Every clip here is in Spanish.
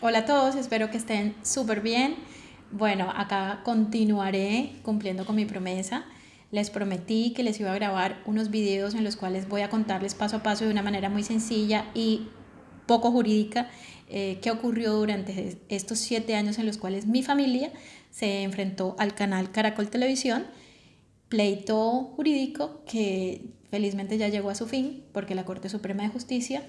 Hola a todos, espero que estén súper bien. Bueno, acá continuaré cumpliendo con mi promesa. Les prometí que les iba a grabar unos videos en los cuales voy a contarles paso a paso de una manera muy sencilla y poco jurídica qué ocurrió durante estos 7 años en los cuales mi familia se enfrentó al canal Caracol Televisión, pleito jurídico que felizmente ya llegó a su fin porque la Corte Suprema de Justicia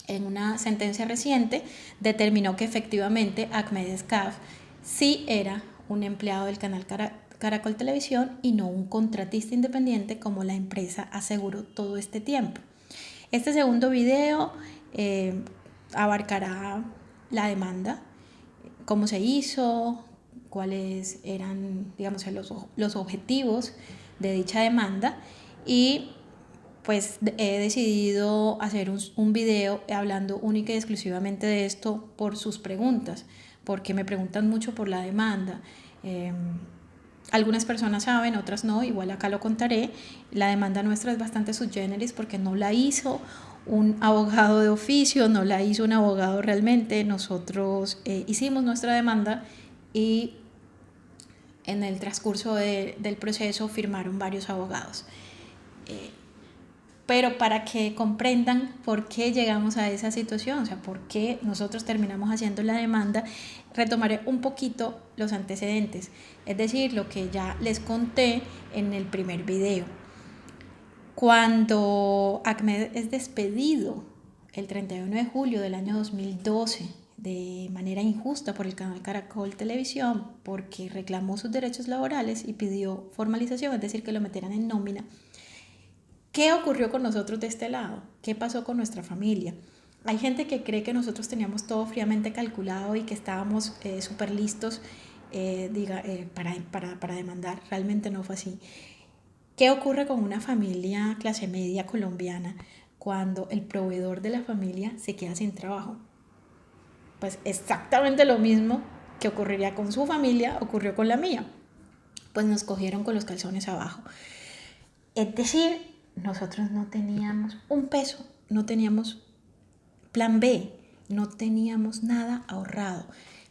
en una sentencia reciente determinó que efectivamente Ahmed Escaf sí era un empleado del canal Caracol Televisión y no un contratista independiente como la empresa aseguró todo este tiempo. Este segundo video abarcará la demanda, cómo se hizo, cuáles eran, digamos, los objetivos de dicha demanda y pues he decidido hacer un video hablando única y exclusivamente de esto por sus preguntas, porque me preguntan mucho por la demanda. Algunas personas saben, otras no, igual acá lo contaré. La demanda nuestra es bastante subgéneris porque no la hizo un abogado de oficio, no la hizo un abogado realmente. Nosotros hicimos nuestra demanda y en el transcurso del proceso firmaron varios abogados. Pero para que comprendan por qué llegamos a esa situación, o sea, por qué nosotros terminamos haciendo la demanda, retomaré un poquito los antecedentes, es decir, lo que ya les conté en el primer video. Cuando Ahmed es despedido el 31 de julio del año 2012 de manera injusta por el canal Caracol Televisión porque reclamó sus derechos laborales y pidió formalización, es decir, que lo metieran en nómina, ¿qué ocurrió con nosotros de este lado? ¿Qué pasó con nuestra familia? Hay gente que cree que nosotros teníamos todo fríamente calculado y que estábamos súper listos para demandar. Realmente no fue así. ¿Qué ocurre con una familia clase media colombiana cuando el proveedor de la familia se queda sin trabajo? Pues exactamente lo mismo que ocurriría con su familia ocurrió con la mía. Pues nos cogieron con los calzones abajo. Es decir, nosotros no teníamos un peso, no teníamos plan B, no teníamos nada ahorrado.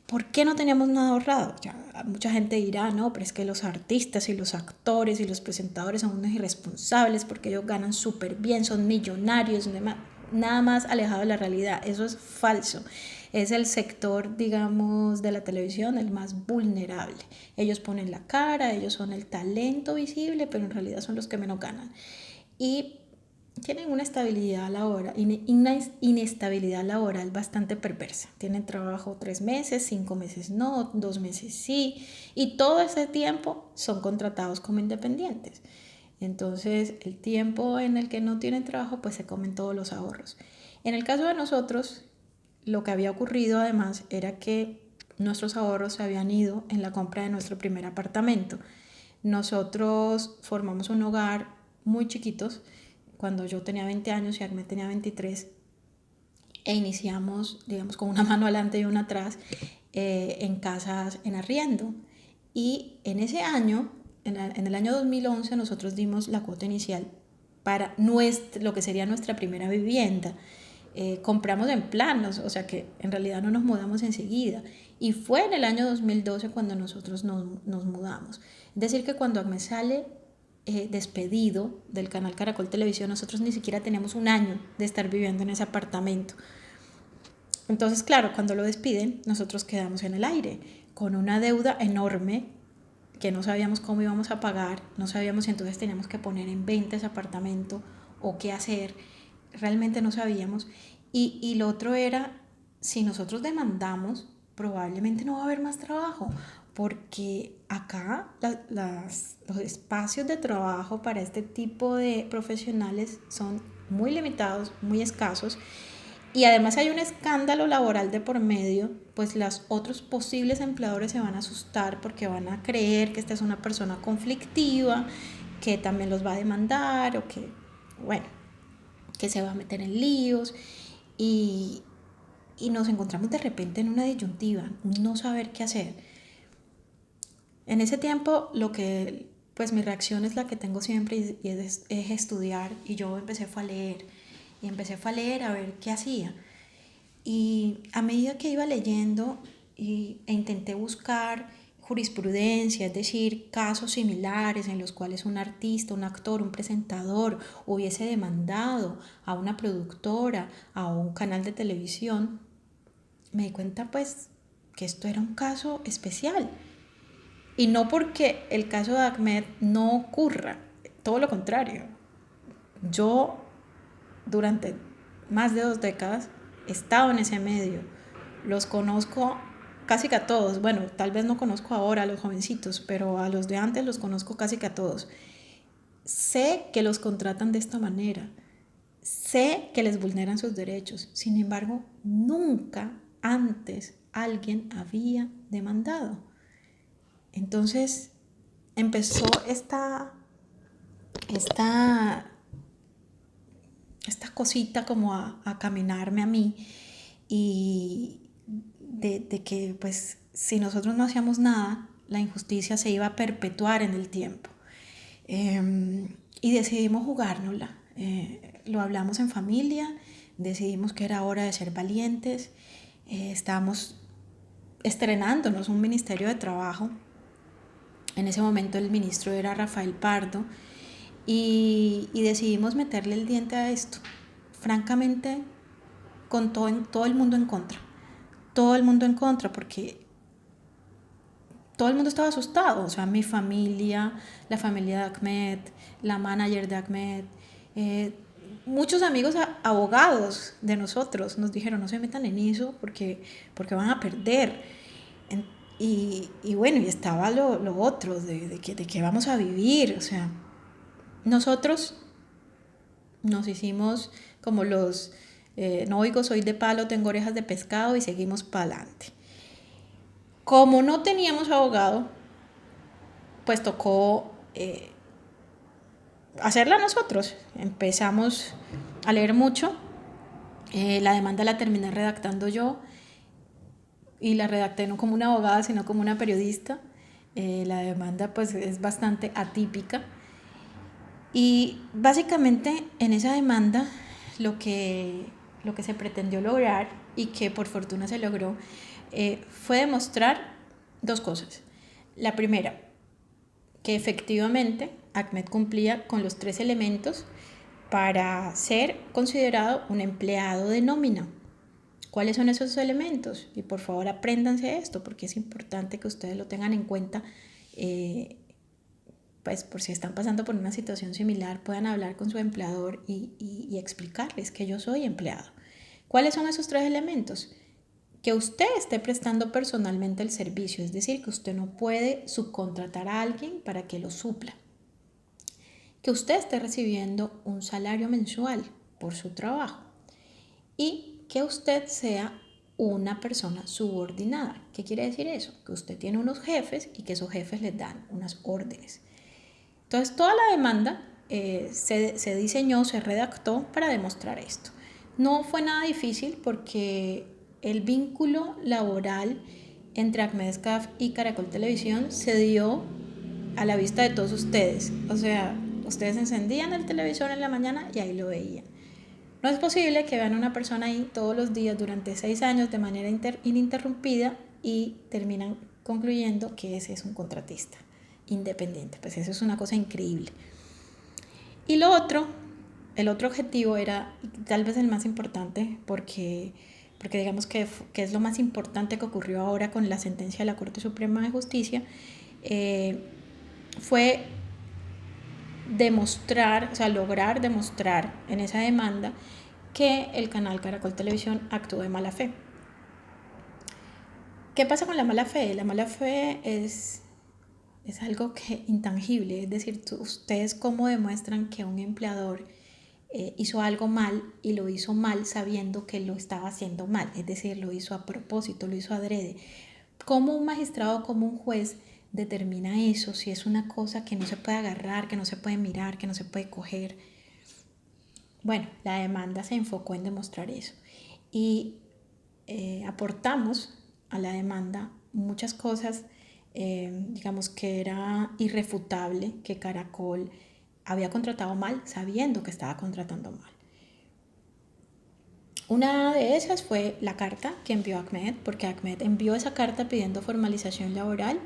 ¿Por qué no teníamos nada ahorrado? Ya, mucha gente dirá, no, pero es que los artistas y los actores y los presentadores son unos irresponsables porque ellos ganan súper bien, son millonarios, nada más alejado de la realidad. Eso es falso. Es el sector, digamos, de la televisión el más vulnerable. Ellos ponen la cara, ellos son el talento visible, pero en realidad son los que menos ganan. Y tienen una estabilidad laboral, una inestabilidad laboral bastante perversa. Tienen trabajo 3 meses, 5 meses no, 2 meses sí, y todo ese tiempo son contratados como independientes. Entonces, el tiempo en el que no tienen trabajo, pues se comen todos los ahorros. En el caso de nosotros, lo que había ocurrido además era que nuestros ahorros se habían ido en la compra de nuestro primer apartamento. Nosotros formamos un hogar muy chiquitos cuando yo tenía 20 años y Agnes tenía 23 e iniciamos, digamos, con una mano adelante y una atrás en casas en arriendo. Y en ese año, en el año 2011, nosotros dimos la cuota inicial para lo que sería nuestra primera vivienda. Compramos en planos, o sea que en realidad no nos mudamos enseguida. Y fue en el año 2012 cuando nosotros nos mudamos. Es decir, que cuando me sale despedido del canal Caracol Televisión, nosotros ni siquiera teníamos un año de estar viviendo en ese apartamento. Entonces, claro, cuando lo despiden, nosotros quedamos en el aire, con una deuda enorme que no sabíamos cómo íbamos a pagar, no sabíamos si entonces teníamos que poner en venta ese apartamento o qué hacer, realmente no sabíamos. Y lo otro era, si nosotros demandamos, probablemente no va a haber más trabajo, porque acá los espacios de trabajo para este tipo de profesionales son muy limitados, muy escasos, y además hay un escándalo laboral de por medio, pues los otros posibles empleadores se van a asustar porque van a creer que esta es una persona conflictiva, que también los va a demandar o que, bueno, que se va a meter en líos y, y nos encontramos de repente en una disyuntiva, no saber qué hacer. En ese tiempo pues mi reacción es la que tengo siempre y es estudiar y yo empecé fue a leer y empecé fue a leer a ver qué hacía. Y a medida que iba leyendo e intenté buscar jurisprudencia, es decir, casos similares en los cuales un artista, un actor, un presentador hubiese demandado a una productora, a un canal de televisión, me di cuenta pues que esto era un caso especial. Y no porque el caso de Ahmed no ocurra, todo lo contrario. Yo durante más de 2 décadas he estado en ese medio, los conozco casi que a todos, bueno, tal vez no conozco ahora a los jovencitos, pero a los de antes los conozco casi que a todos. Sé que los contratan de esta manera, sé que les vulneran sus derechos, sin embargo, nunca antes alguien había demandado. Entonces empezó esta, esta cosita como a caminarme a mí y de que pues si nosotros no hacíamos nada, la injusticia se iba a perpetuar en el tiempo. Y decidimos jugárnosla. Lo hablamos en familia, decidimos que era hora de ser valientes. Estábamos estrenándonos un ministerio de trabajo. En ese momento el ministro era Rafael Pardo y decidimos meterle el diente a esto. Francamente, con todo el mundo en contra. Todo el mundo en contra porque todo el mundo estaba asustado. O sea, mi familia, la familia de Ahmed, la manager de Ahmed, eh, muchos amigos abogados de nosotros nos dijeron no se metan en eso porque van a perder. Y bueno, y estaba lo otro, de que vamos a vivir. O sea, nosotros nos hicimos como los, no oigo, soy de palo, tengo orejas de pescado y seguimos para adelante. Como no teníamos abogado, pues tocó hacerla nosotros. Empezamos a leer mucho, la demanda la terminé redactando yo y la redacté no como una abogada, sino como una periodista. La demanda pues es bastante atípica y básicamente en esa demanda lo que se pretendió lograr y que por fortuna se logró fue demostrar 2 cosas. La primera, que efectivamente Ahmed cumplía con los 3 elementos para ser considerado un empleado de nómina. ¿Cuáles son esos elementos? Y por favor apréndanse esto porque es importante que ustedes lo tengan en cuenta, pues por si están pasando por una situación similar puedan hablar con su empleador y explicarles que yo soy empleado. ¿Cuáles son esos 3 elementos? Que usted esté prestando personalmente el servicio, es decir, que usted no puede subcontratar a alguien para que lo supla. Que usted esté recibiendo un salario mensual por su trabajo y que usted sea una persona subordinada. ¿Qué quiere decir eso? Que usted tiene unos jefes y que esos jefes les dan unas órdenes. Entonces, toda la demanda se diseñó, se redactó para demostrar esto. No fue nada difícil porque el vínculo laboral entre Ahmed Scaf y Caracol Televisión se dio a la vista de todos ustedes. O sea, ustedes encendían el televisor en la mañana y ahí lo veían. No es posible que vean a una persona ahí todos los días durante 6 años de manera ininterrumpida y terminan concluyendo que ese es un contratista independiente. Pues eso es una cosa increíble. Y el otro objetivo era tal vez el más importante porque digamos que es lo más importante que ocurrió ahora con la sentencia de la Corte Suprema de Justicia, fue demostrar, o sea, lograr demostrar en esa demanda que el canal Caracol Televisión actuó de mala fe. ¿Qué pasa con la mala fe? La mala fe es algo que intangible, es decir, ustedes cómo demuestran que un empleador hizo algo mal y lo hizo mal sabiendo que lo estaba haciendo mal, es decir, lo hizo a propósito, lo hizo adrede. ¿Cómo un magistrado, como un juez determina eso? Si es una cosa que no se puede agarrar, que no se puede mirar, que no se puede coger. Bueno, la demanda se enfocó en demostrar eso y aportamos a la demanda muchas cosas, digamos que era irrefutable que Caracol había contratado mal sabiendo que estaba contratando mal. Una de esas fue la carta que envió Ahmed, porque Ahmed envió esa carta pidiendo formalización laboral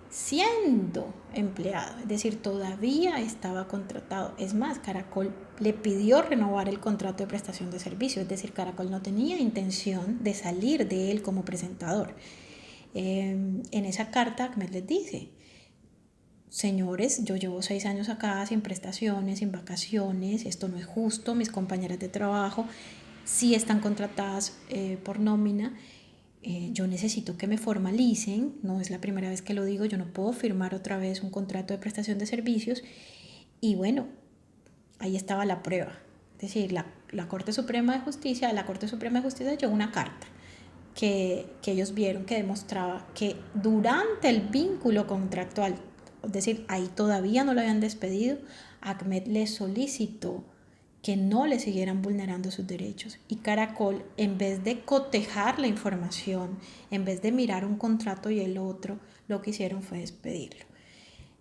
siendo empleado, es decir, todavía estaba contratado. Es más, Caracol le pidió renovar el contrato de prestación de servicio, es decir, Caracol no tenía intención de salir de él como presentador. En esa carta Ahmed les dice: señores, yo llevo 6 años acá sin prestaciones, sin vacaciones, esto no es justo, mis compañeras de trabajo sí están contratadas por nómina, yo necesito que me formalicen, no es la primera vez que lo digo, yo no puedo firmar otra vez un contrato de prestación de servicios. Y bueno, ahí estaba la prueba, es decir, la Corte Suprema de Justicia, a la Corte Suprema de Justicia llegó una carta que ellos vieron que demostraba que durante el vínculo contractual, es decir, ahí todavía no lo habían despedido, Ahmed le solicitó que no le siguieran vulnerando sus derechos. Y Caracol, en vez de cotejar la información, en vez de mirar un contrato y el otro, lo que hicieron fue despedirlo.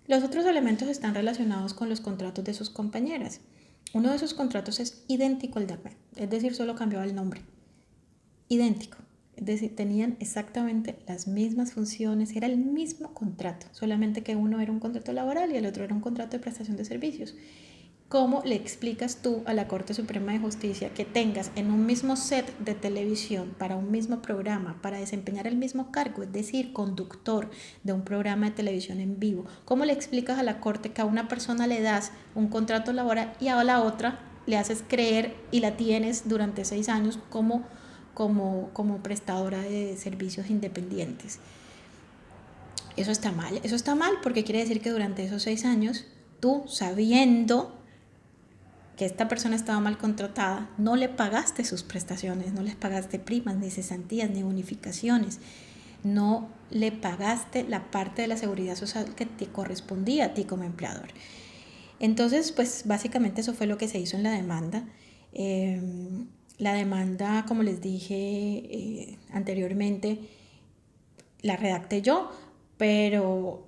Los otros elementos están relacionados con los contratos de sus compañeras. Uno de esos contratos es idéntico al de Ahmed, es decir, solo cambiaba el nombre. Idéntico. Es decir, tenían exactamente las mismas funciones, era el mismo contrato, solamente que uno era un contrato laboral y el otro era un contrato de prestación de servicios. ¿Cómo le explicas tú a la Corte Suprema de Justicia que tengas en un mismo set de televisión, para un mismo programa, para desempeñar el mismo cargo, es decir, conductor de un programa de televisión en vivo? ¿Cómo le explicas a la Corte que a una persona le das un contrato laboral y a la otra le haces creer y la tienes durante 6 años como prestadora de servicios independientes? Eso está mal porque quiere decir que durante esos 6 años, tú, sabiendo que esta persona estaba mal contratada, no le pagaste sus prestaciones, no les pagaste primas, ni cesantías, ni bonificaciones, no le pagaste la parte de la seguridad social que te correspondía a ti como empleador. Entonces, pues básicamente eso fue lo que se hizo en la demanda. La demanda, como les dije anteriormente, la redacté yo, pero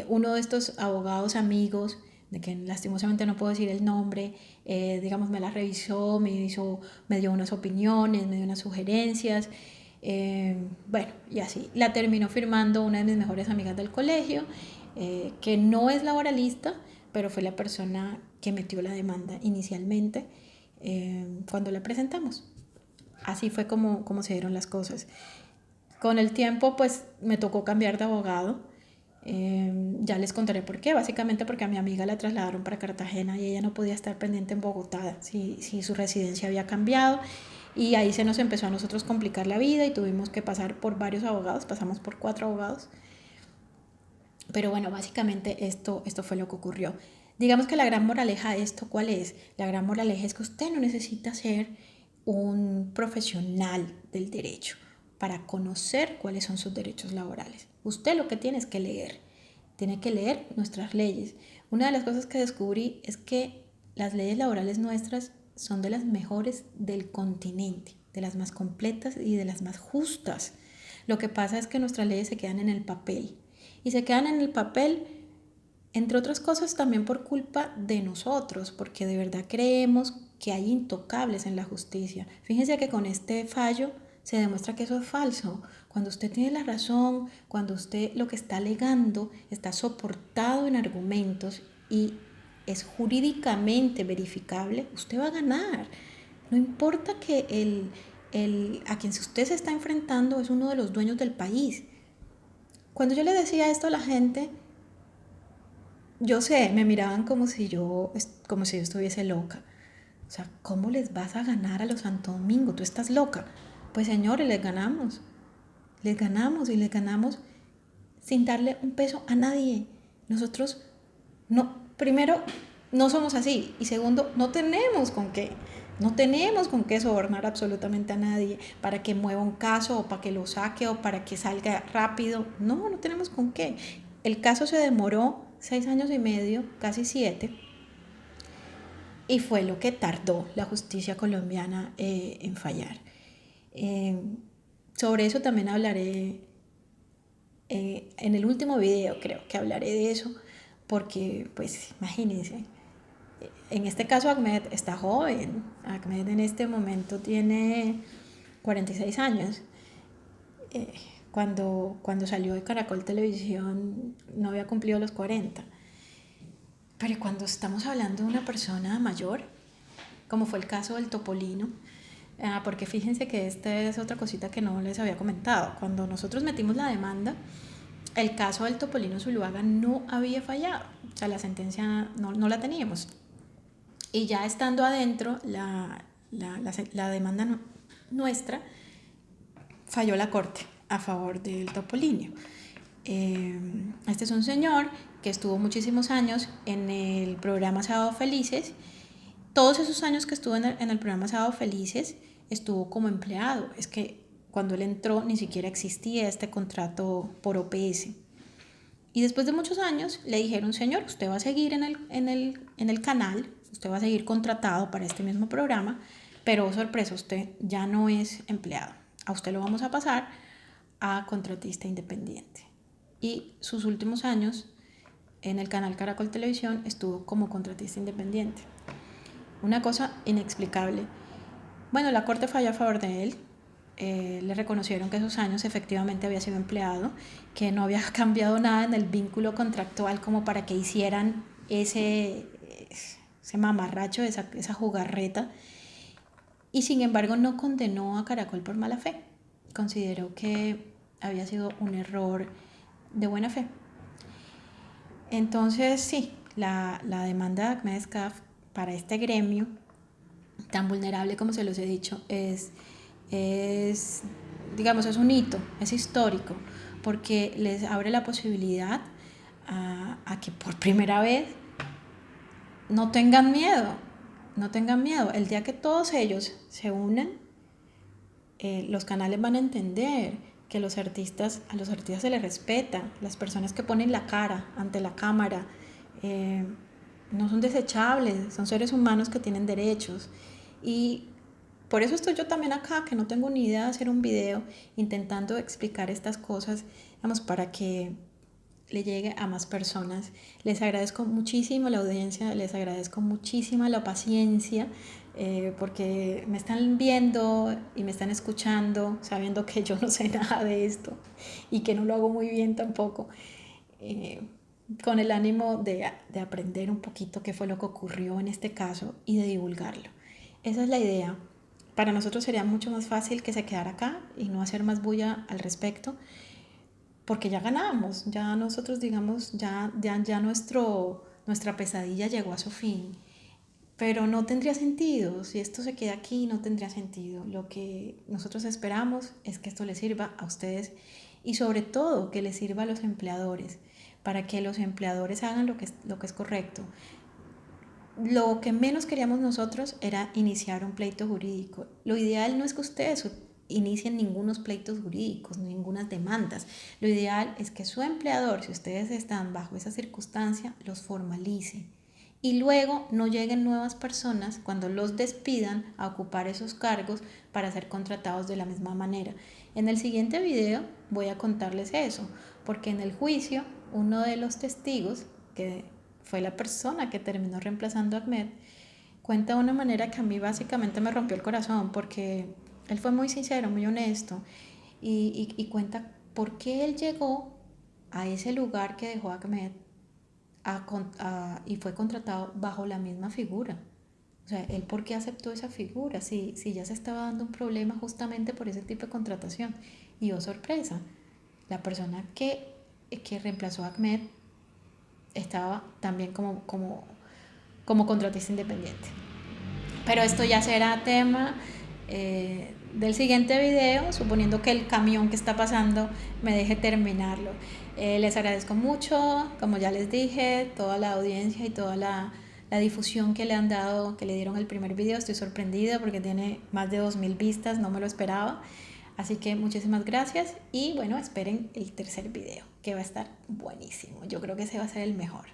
uno de estos abogados amigos, de que lastimosamente no puedo decir el nombre, digamos, me la revisó, me dio unas opiniones, me dio unas sugerencias, bueno, y así. La terminó firmando una de mis mejores amigas del colegio, que no es laboralista, pero fue la persona que metió la demanda inicialmente cuando la presentamos. Así fue como se dieron las cosas. Con el tiempo, pues me tocó cambiar de abogado. Ya les contaré por qué. Básicamente porque a mi amiga la trasladaron para Cartagena y ella no podía estar pendiente en Bogotá si su residencia había cambiado. Y ahí se nos empezó a nosotros complicar la vida y tuvimos que pasar por varios abogados. Pasamos por 4 abogados. Pero bueno, básicamente esto fue lo que ocurrió. Digamos que la gran moraleja de esto, ¿cuál es? La gran moraleja es que usted no necesita ser un profesional del derecho para conocer cuáles son sus derechos laborales. Usted lo que tiene es que leer. Tiene que leer nuestras leyes. Una de las cosas que descubrí es que las leyes laborales nuestras son de las mejores del continente, de las más completas y de las más justas. Lo que pasa es que nuestras leyes se quedan en el papel. Y se quedan en el papel, entre otras cosas, también por culpa de nosotros, porque de verdad creemos que hay intocables en la justicia. Fíjense que con este fallo se demuestra que eso es falso. Cuando usted tiene la razón, cuando usted lo que está alegando está soportado en argumentos y es jurídicamente verificable, usted va a ganar. No importa que a quien usted se está enfrentando es uno de los dueños del país. Cuando yo le decía esto a la gente, yo sé, me miraban como si yo estuviese loca. O sea, ¿cómo les vas a ganar a los Santo Domingo? Tú estás loca. Pues señores, les ganamos y les ganamos sin darle un peso a nadie. Nosotros, no, primero, no somos así y segundo, no tenemos con qué sobornar absolutamente a nadie para que mueva un caso o para que lo saque o para que salga rápido. No tenemos con qué. El caso se demoró 6 años y medio, casi 7, y fue lo que tardó la justicia colombiana en fallar. Eh, sobre eso también hablaré en el último video, creo que hablaré de eso, porque pues imagínense, En este caso Ahmed está joven. Ahmed en este momento tiene 46 años. Eh, cuando salió de Caracol Televisión no había cumplido los 40. Pero cuando estamos hablando de una persona mayor, como fue el caso del Topolino, porque fíjense que esta es otra cosita que no les había comentado. Cuando nosotros metimos la demanda, el caso del Topolino Zuluaga no había fallado, o sea, la sentencia no la teníamos. Y ya estando adentro, la demanda nuestra falló la corte a favor del Topolino. Este es un señor que estuvo muchísimos años en el programa Sábado Felices. Todos esos años que estuvo en el programa Sábado Felices estuvo como empleado. Es que cuando él entró ni siquiera existía este contrato por OPS. Y después de muchos años le dijeron, señor, usted va a seguir en el canal, usted va a seguir contratado para este mismo programa, pero sorpresa, usted ya no es empleado. A usted lo vamos a pasar a contratista independiente. Y sus últimos años en el canal Caracol Televisión estuvo como contratista independiente. Una cosa inexplicable. Bueno, la corte falló a favor de él. Le reconocieron que esos años efectivamente había sido empleado, que no había cambiado nada en el vínculo contractual como para que hicieran ese mamarracho, esa jugarreta. Y sin embargo no condenó a Caracol por mala fe. Consideró que había sido un error de buena fe. Entonces sí, la demanda de Ahmed Escaf para este gremio tan vulnerable como se los he dicho digamos, es un hito, es histórico, porque les abre la posibilidad a que por primera vez no tengan miedo, no tengan miedo. El día que todos ellos se unan, los canales van a entender que a los artistas se les respeta, las personas que ponen la cara ante la cámara no son desechables, son seres humanos que tienen derechos. Y por eso estoy yo también acá, que no tengo ni idea de hacer un video intentando explicar estas cosas, digamos, para que le llegue a más personas. Les agradezco muchísimo la audiencia, les agradezco muchísimo la paciencia, porque me están viendo y me están escuchando, sabiendo que yo no sé nada de esto y que no lo hago muy bien tampoco, con el ánimo de aprender un poquito qué fue lo que ocurrió en este caso y de divulgarlo. Esa es la idea. Para nosotros sería mucho más fácil que se quedara acá y no hacer más bulla al respecto, porque ya ganamos, ya nosotros digamos, ya nuestra pesadilla llegó a su fin. Pero no tendría sentido, si esto se queda aquí no tendría sentido. Lo que nosotros esperamos es que esto les sirva a ustedes y sobre todo que les sirva a los empleadores, para que los empleadores hagan lo que es correcto. Lo que menos queríamos nosotros era iniciar un pleito jurídico. Lo ideal no es que ustedes inicien ningunos pleitos jurídicos, ningunas demandas. Lo ideal es que su empleador, si ustedes están bajo esa circunstancia, los formalice. Y luego no lleguen nuevas personas cuando los despidan a ocupar esos cargos para ser contratados de la misma manera. En el siguiente video voy a contarles eso, porque en el juicio uno de los testigos, que fue la persona que terminó reemplazando a Ahmed, cuenta de una manera que a mí básicamente me rompió el corazón, porque él fue muy sincero, muy honesto, y cuenta por qué él llegó a ese lugar que dejó Ahmed y fue contratado bajo la misma figura. O sea, él por qué aceptó esa figura si ya se estaba dando un problema justamente por ese tipo de contratación. Y oh sorpresa, la persona que reemplazó a Ahmed estaba también como contratista independiente. Pero esto ya será tema del siguiente video, suponiendo que el camión que está pasando me deje terminarlo. Les agradezco mucho, como ya les dije, toda la audiencia y toda la difusión que le han dado, que le dieron el primer video. Estoy sorprendida porque tiene más de 2000 vistas, no me lo esperaba. Así que muchísimas gracias y bueno, esperen el tercer video, que va a estar buenísimo. Yo creo que ese va a ser el mejor.